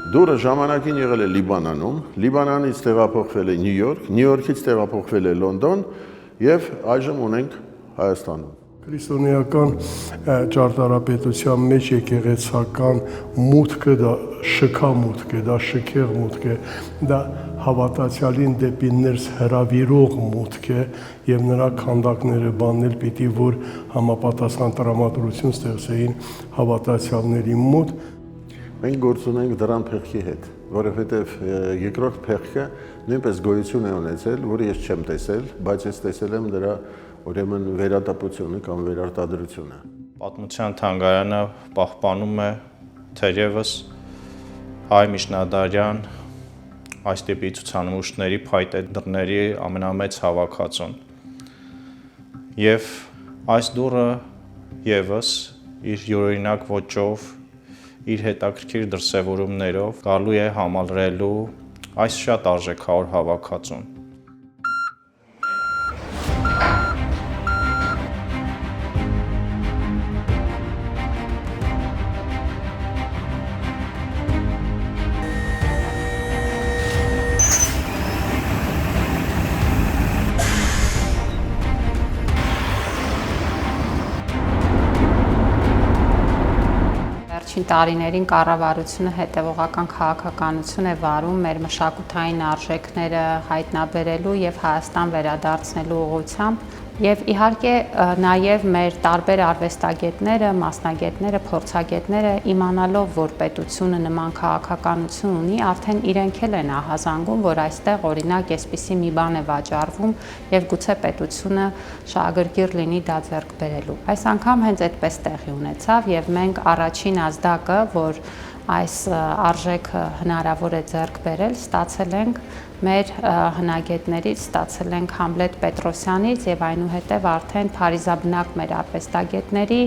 Դուրը ժամանակին եղել է Լիբանանում, Լիբանանից տեղափոխվել է Նյու Յորք, Նյու Յորքից տեղափոխվել է Լոնդոն եւ այժմ ունենք Հայաստանում։ Քրիստոնեական ճարտարապետության մեջ եկեղեցական մուտքը դա շքա մուտք է, դա շքեղ մուտք է, դա հավատացյալին դեպի ներս հրավիրող մուտք է եւ նրա քանդակները բաննել պիտի որ համապատասխան տրամադրություն ստեղծեին հավատացյալների մոտ։ Մենք գործ ունենք դրան փեղկի հետ, որովհետեւ երկրորդ փեղկը նույնպես գոյություն է ունեցել, որը ես չեմ տեսել, բայց ես տեսել եմ դրա ուրեմն վերատապությունը կամ վերարտադրությունը։ Պատմության թանգարանը պահպանում է թերևս հայ միջնադարյան այս տիպի ցուցանմուշների փայտե դռների ամենամեծ հավաքածուն։ Եվ այս դուռը եւս իր յուրօրինակ ոճով, իր հետաքրքիր դրսևորումներով գալու է համալրելու այս շատ արժեքավոր հավաքածուն։ Տարիներին կառավարությունը հետևողական քաղաքականություն է վարում մեր մշակութային արժեքները հայտնաբերելու եւ Հայաստան վերադարձնելու ուղղությամբ եւ իհարկե նաեւ մեր տարբեր արվեստագետները, մասնագետները, փորձագետները իմանալով, որ պետությունը նման քաղաքականություն ունի, արդեն իրենք էլ են ահազանգում, որ այստեղ օրինակ այսպիսի մի բան է վաճառվում եւ գուցե պետությունը շահագրգիռ լինի դա ձեռք բերելու։ Այս անգամ հենց այդպես տեղի ունեցավ եւ մենք առաջին ազդակը, որ այս արժեքը հնարավոր է ձեռք բերել, ստացել ենք մեր հնագետներից, ստացել ենք Համլետ Պետրոսյանից եւ այնուհետեւ արդեն Փարիզաբնակ մեր արվեստագետների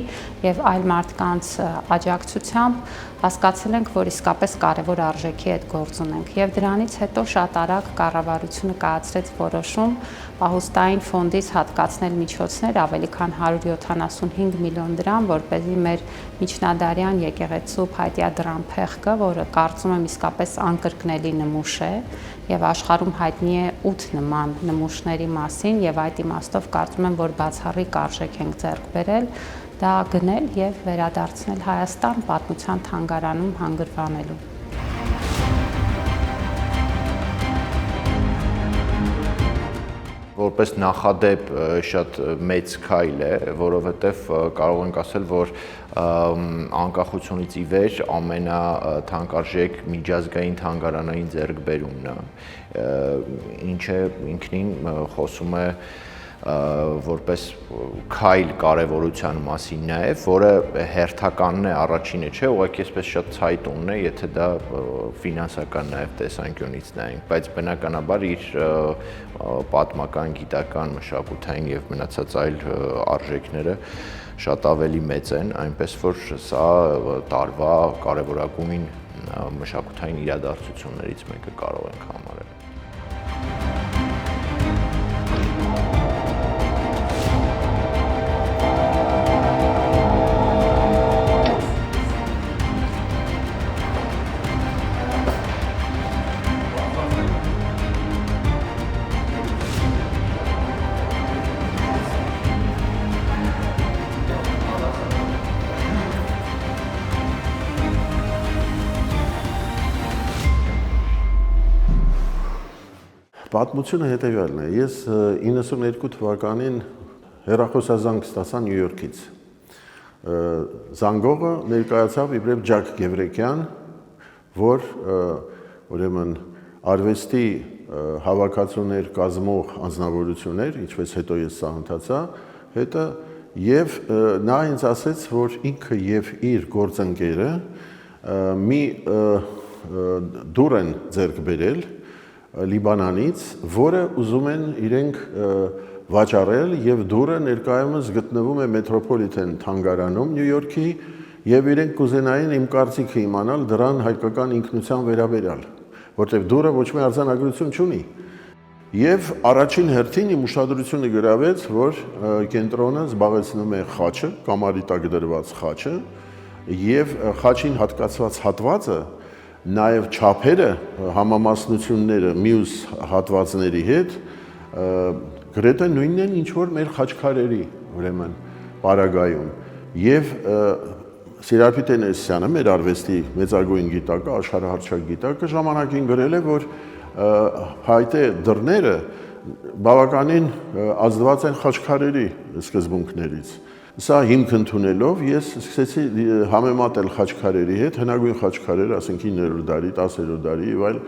եւ այլ մարդկանց աջակցությամբ հասկացել ենք, որ իսկապես կարևոր արժեքի հետ գործ ունենք եւ դրանից հետո շատ արագ կառավարությունը կայացրեց որոշում պահուստային ֆոնդից հատկացնել միջոցներ ավելի քան 175 միլիոն դրամ, որպեսզի մեր միջնադարյան եկեղեցու փայտյա դրամ փեղկը, որը կարծում եմ իսկապես անկրկնելի նմուշ է եւ աշխարհում հայտնի է 8 նման նմուշների մասին եւ այդ իմաստով կարծում եմ, որ բացառիկ արժեք ենք ձեռք բերել դա գնել եւ վերադարձնել Հայաստան պատմության թանգարանում հանգրվանելու։ Որպես նախադեպ շատ մեծ քայլ է, որովհետև կարող ենք ասել, որ անկախությունից ի վեր ամենաթանկարժեք միջազգային թանգարանային ձեռքբերումն է, ինչը ինքնին խոսում է որպես քայլ կարևորության մասին նաև, որը հերթականն է առաջինը չէ, ուղղակի այսպես շատ ցայտոնն է, եթե դա ֆինանսական նաև տեսանկյունից նայենք, բայց բնականաբար իր պատմական, գիտական, մշակութային եւ մնացած այլ արժեքները շատ ավելի մեծ են, այնպես որ սա տարվա կարևորագույն մշակութային իրադարձություններից մեկը կարող ենք համարել։ Պատմությունը հետևյալն է։ Ես 92 թվականին հեռախոսազանգ ստացա Նյու Յորքից։ Զանգողը ներկայացավ իբրև Ջակ Գևրեկյան, որ ուրեմն արվեստի հավաքածուներ կազմող անձնավորություններ, ինչպես հետո ես սա հնդացա, հետը եւ նա ինձ ասեց, որ ինքը եւ իր գործընկերը մի դուր են ձեռք բերել Լիբանանից, որը ուզում են իրենք վաճառել եւ դուրը ներկայումս գտնվում է Մետրոպոլիթեն թանգարանում Նյու Յորքի եւ իրենք կուզենային իմ կարծիքը իմանալ դրան հայկական ինքնության վերաբերյալ, որտեղ դուրը ոչ մի արձանագրություն չունի։ Եվ առաջին հերթին իմ ուշադրությունը գրավեց, որ կենտրոնը զբաղեցնում է խաչը, կամարի տակ դրված խաչը եւ խաչին հատկացված հատվածը նաև չափերը, համամասնությունները մյուս հատվածների հետ գրեթե նույնն են, ինչ որ մեր խաչքարերի, ուրեմն պարագայում։ Եվ Սիրափի Տենեսյանը, մեր արվեստի մեծագույն գիտակը, աշխարհահռչակ գիտակը, ժամանակին գրել է, որ հայտե դռները բավականին ազդված են խաչքարերի սկզբունքներից։ Սա հիմք ընդունելով ես սկսեցի համեմատել խաչքարերի հետ, հնագույն խաչքարեր, ասենք 9-րդ դարի, 10-րդ դարի եւ այլ,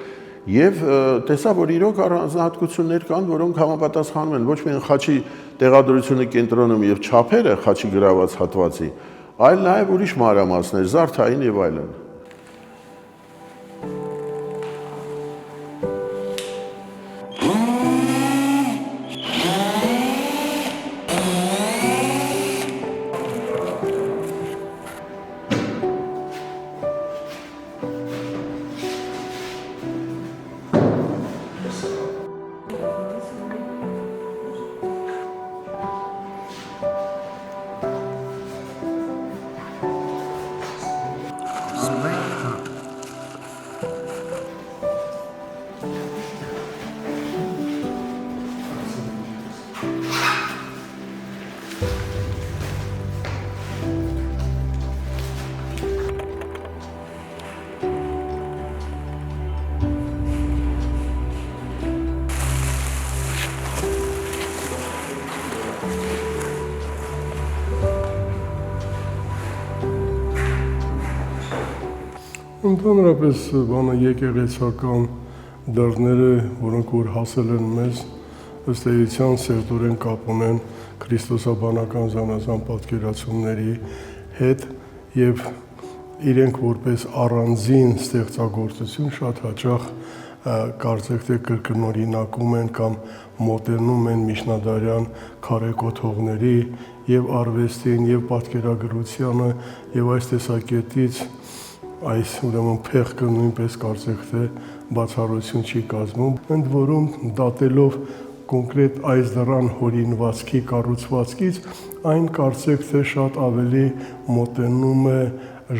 եւ տեսա, որ իրոք առանձնահատկություններ կան, որոնք համապատասխանում են ոչ միայն խաչի տեղադրությունը կենտրոնում եւ չափերը խաչի գրաված հատվածի, այլ նաեւ ուրիշ մանրամասներ, զարդային եւ այլն։ Ընդհանրապես բանը եկեղեցական դռները, որոնք որ հասել են մեզ, ըստ էության սերտորեն կապ ունեն քրիստոսաբանական զանազան պատկերացումների հետ եւ իրենք որպես առանձին ստեղծագործություն շատ հաճախ կարծեք թե կրկնօրինակում են կամ մոտենում են միջնադարյան քարեկոթողների եւ արվեստին եւ պատկերագրությանը եւ այս տեսակետից այս ուրեմն փեղկը նույնպես կարծեք թե բացառություն չի կազմում, ընդ որում դատելով կոնկրետ այս դրան հորինվածքի կառուցվածքից, այն կարծեք թե շատ ավելի մոտենում է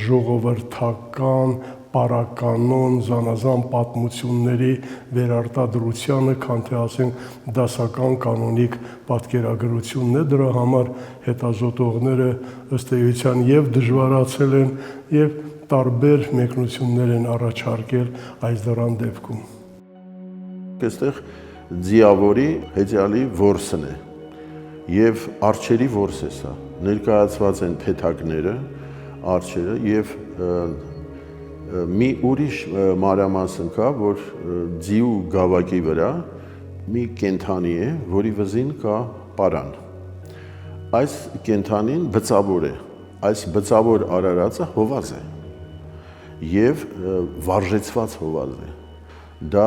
ժողովրդական, պարականոն, զանազան պատմությունների վերարտադրությանը, քան թե ասենք դասական կանոնիկ պատկերագրությունն է, դրա համար հետազոտողները ըստ էության եւ դժվարացել են եւ տարբեր մեկնություններ են առաջարկել այս դրան դեպքում։ Այստեղ ձիավորի հետյալի որսն է եւ արջերի որս է սա։ Ներկայացված են փեթակները, արջերը եւ մի ուրիշ մանրամասն կա, որ ձիու գավակի վրա մի կենդանի է, որի վզին կա պարան։ Այս կենդանին բծավոր է, այս բծավոր արարածը հովազ է եւ վարժեցված հովազ է։ Դա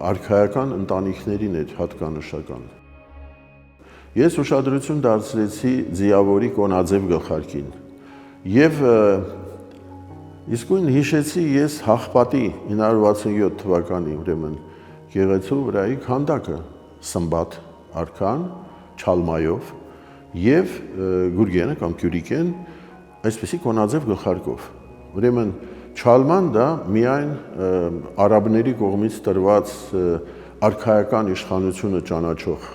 արքայական ընտանիքներին էր հատկանշական։ Ես ուշադրություն դարձրեցի ձիավորի կոնաձև գլխարկին եւ իսկույն հիշեցի ես Հաղպատի 967 թվականի ուրեմն գեղեցու վրայի քանդակը Սմբատ արքան չալմայով եւ Գուրգենը կամ Կյուրիկեն այսպեսի կոնաձև գլխարկով։ Ուրեմն չալման դա միայն արաբների կողմից տրված արքայական իշխանությունը ճանաչող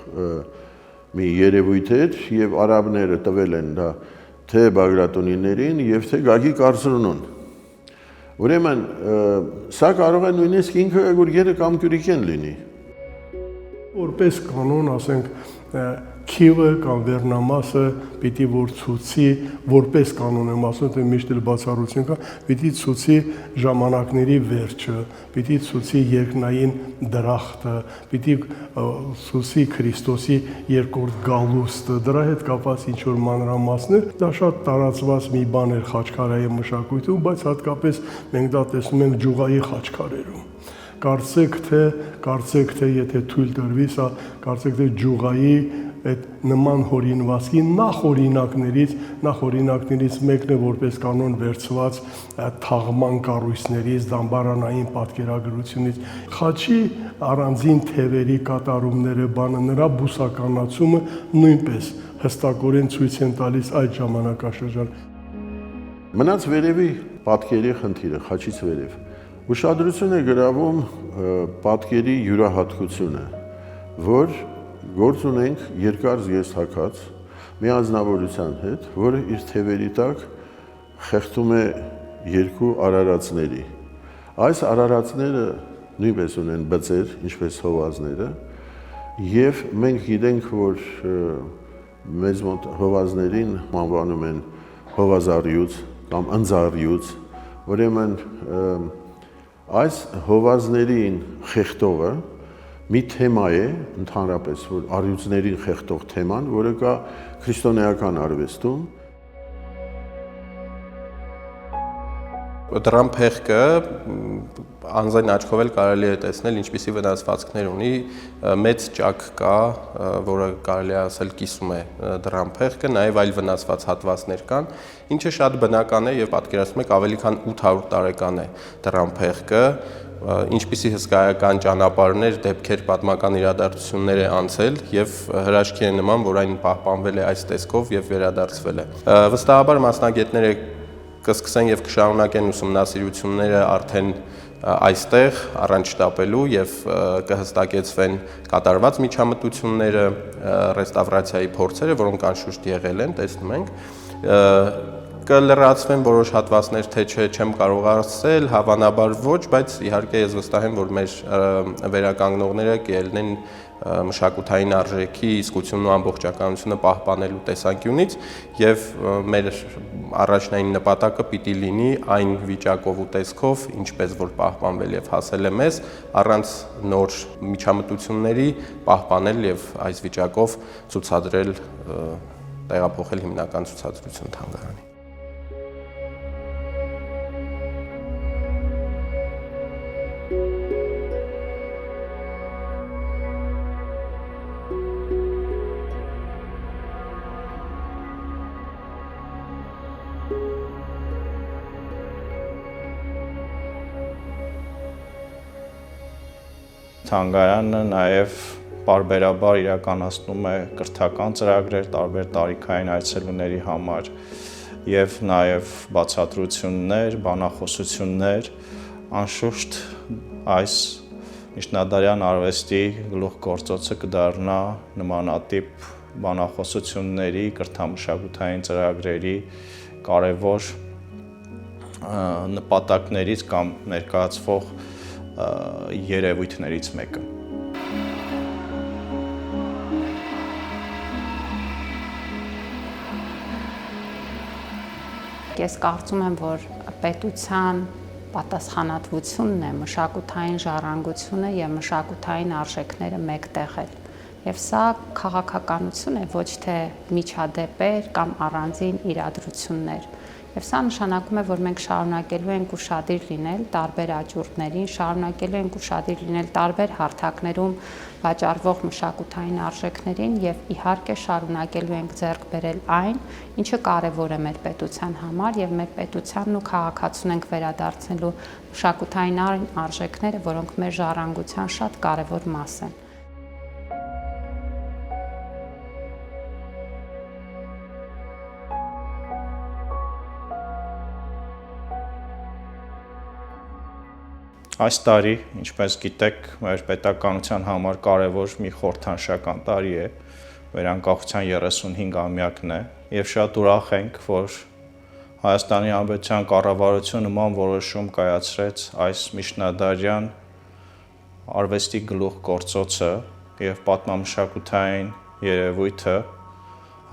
մի երևույթ էր եւ արաբները տվել են դա թե Բագրատունիներին եւ թե Գագիկ Արծրունուն։ Ուրեմն սա կարող է նույնիսկ ինքը Գուրգենը կամ Կյուրիկեն լինի։ Որպես կանոն, ասենք, քիվը կամ վերնամասը պիտի որ ցույցի, որպես կանոն եմ ասում, թե միշտ էլ բացառություն կա, պիտի ցույցի ժամանակների վերջը, պիտի ցույցի երկնային դրախտը, պիտի ցույցի Քրիստոսի երկրորդ գալուստը, դրա հետ կապված ինչ որ մանրամասներ, դա շատ տարածված մի բան էր խաչքարային մշակույթում, բայց հատկապես մենք դա տեսնում ենք ջուղայի խաչքարերում։ Կարծեք թե եթե թույլ տրվի, սա կարծեք թե ջուղայի այդ նման հորինվածքի նախօրինակներից մեկն է որպես կանոն վերցված թաղման կառույցներից, դամբարանային պատկերագրությունից։ Խաչի առանձին թևերի կատարումները, բանը նրա բուսականացումը նույնպես հստակորեն ցույց են տալիս այդ ժամանակաշրջան։ Մնաց վերևի պատկերի խնդիրը, խաչից վերև։ Ուշադրություն է գրավում պատկերի յուրահատկությունը, որ գործ ունենք երկար զգեստակած մի անձնավորության հետ, որը իր թևերի տակ խեղդում է երկու արարածների։ Այս արարածները նույնպես ունեն բծեր, ինչպես հովազները, եւ մենք գիտենք, որ մեզ մոտ հովազներին անվանում են հովազառյուծ կամ ընձառյուծ, ուրեմն այս հովազներին խեղդողը մի թեմա է, ընդհանրապես որ առյուծներին խեղդող թեման, որը կա քրիստոնեական արվեստում։ Դրան փեղկը անձայն աչքով էլ կարելի է տեսնել ինչպիսի վնասվածքներ ունի, մեծ ճակ կա, որը կարելի է ասել կիսում է դրան փեղկը, նաև այլ վնասված հատվածներ կան, ինչը շատ բնական է եւ պատկերացնում եք ավելի քան 800 տարեկան է դրան փեղկը, ինչպիսի հսկայական ճանապարհներ, դեպքեր, պատմական իրադարձություններ է անցել եւ հրաշքի է նման, որ այն պահպանվել է այս տեսքով եւ վերադարձվել է։ Վստահաբար մասնագետները կսկսեն եւ կշարունակեն ուսումնասիրությունները արդեն այստեղ առանց շտապելու եւ կհստակեցվեն կատարված միջամտությունները, ռեստավրացիայի փորձերը, որոնք անշուշտ եղել են, տեսնում ենք, կլրացվեն որոշ հատվածներ, թե չէ չեմ կարող ասել, հավանաբար ոչ, բայց իհարկե ես վստահ եմ, որ մեր վերականգնողները կելնեն մշակութային արժեքի իսկությունն ու ամբողջականությունը պահպանելու տեսանկյունից եւ մեր առաջնային նպատակը պիտի լինի այն վիճակով ու տեսքով, ինչպես որ պահպանվել եւ հասել է մեզ, առանց նոր միջամտությունների պահպանել եւ այս վիճակով ցուցադրել, տեղափոխել հիմնական ցուցադրություն թանգարանի։ Թանգարանը նաև պարբերաբար իրականացնում է կրթական ծրագրեր տարբեր տարիքային այցելուների համար եւ նաև բացատրություններ, բանախոսություններ, անշուշտ այս միջնադարյան արվեստի գլուխգործոցը կդառնա նմանատիպ բանախոսությունների, կրթամշակութային ծրագրերի կարևոր նպատակներից կամ ներկայացվող երևույթներից մեկը։ Ես կարծում եմ, որ պետության պատասխանատվությունն է մշակութային ժառանգությունը եւ մշակութային արժեքները մեկտեղել։ Եվ սա քաղաքականություն է, ոչ թե միջադեպեր կամ առանձին իրադրություններ։ Եվ սա նշանակում է, որ մենք շարունակելու ենք ուշադիր լինել տարբեր աճուրդներին, շարունակելու ենք ուշադիր լինել տարբեր հարթակներում վաճառվող մշակութային արժեքներին եւ իհարկե շարունակելու ենք ձեռք բերել այն, ինչը կարեւոր է մեր պետության համար եւ մեր պետությանն ու քաղաքացուն ենք վերադարձնելու մշակութային արժեքները, որոնք մեր ժառանգության շատ կարեւոր մաս են։ Այս տարի, ինչպես գիտեք, մեր պետականության համար կարևոր մի խորհրդանշական տարի է, վերանկախության 35-ամյակն է, եւ շատ ուրախ ենք, որ Հայաստանի Հանրապետության կառավարությունը նման որոշում կայացրեց այս միջնադարյան արվեստի գլուխգործոցը եւ պատմամշակութային երևույթը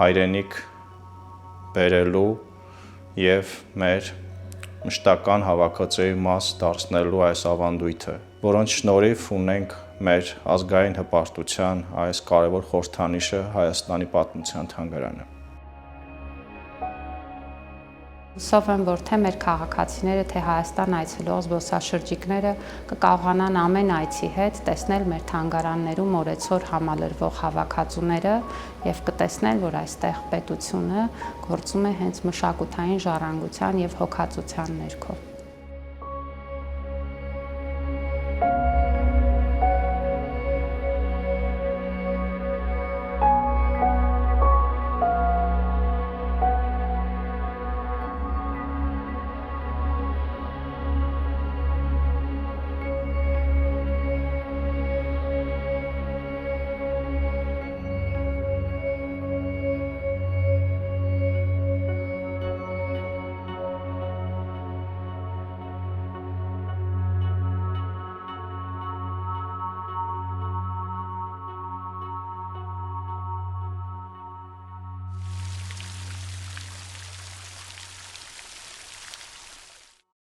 հայրենիք բերելու եւ մեր մշտական հավաքածուի մաս դարձնելու այս ավանդույթը, որոնց շնորհիվ ունենք մեր ազգային հպարտության այս կարևոր խորհրդանիշը Հայաստանի պատմության թանգարանը։ Հուսով եմ, որ թե մեր քաղաքացիները, թե Հայաստան այցելող զբոսաշրջիկները կկարողանան ամեն այցի հետ տեսնել մեր թանգարաններում օրեցօր համալրվող հավաքածուները եւ կտեսնել, որ այստեղ պետությունը գործում է հենց մշակութային ժառանգության եւ հոգացության ներքո։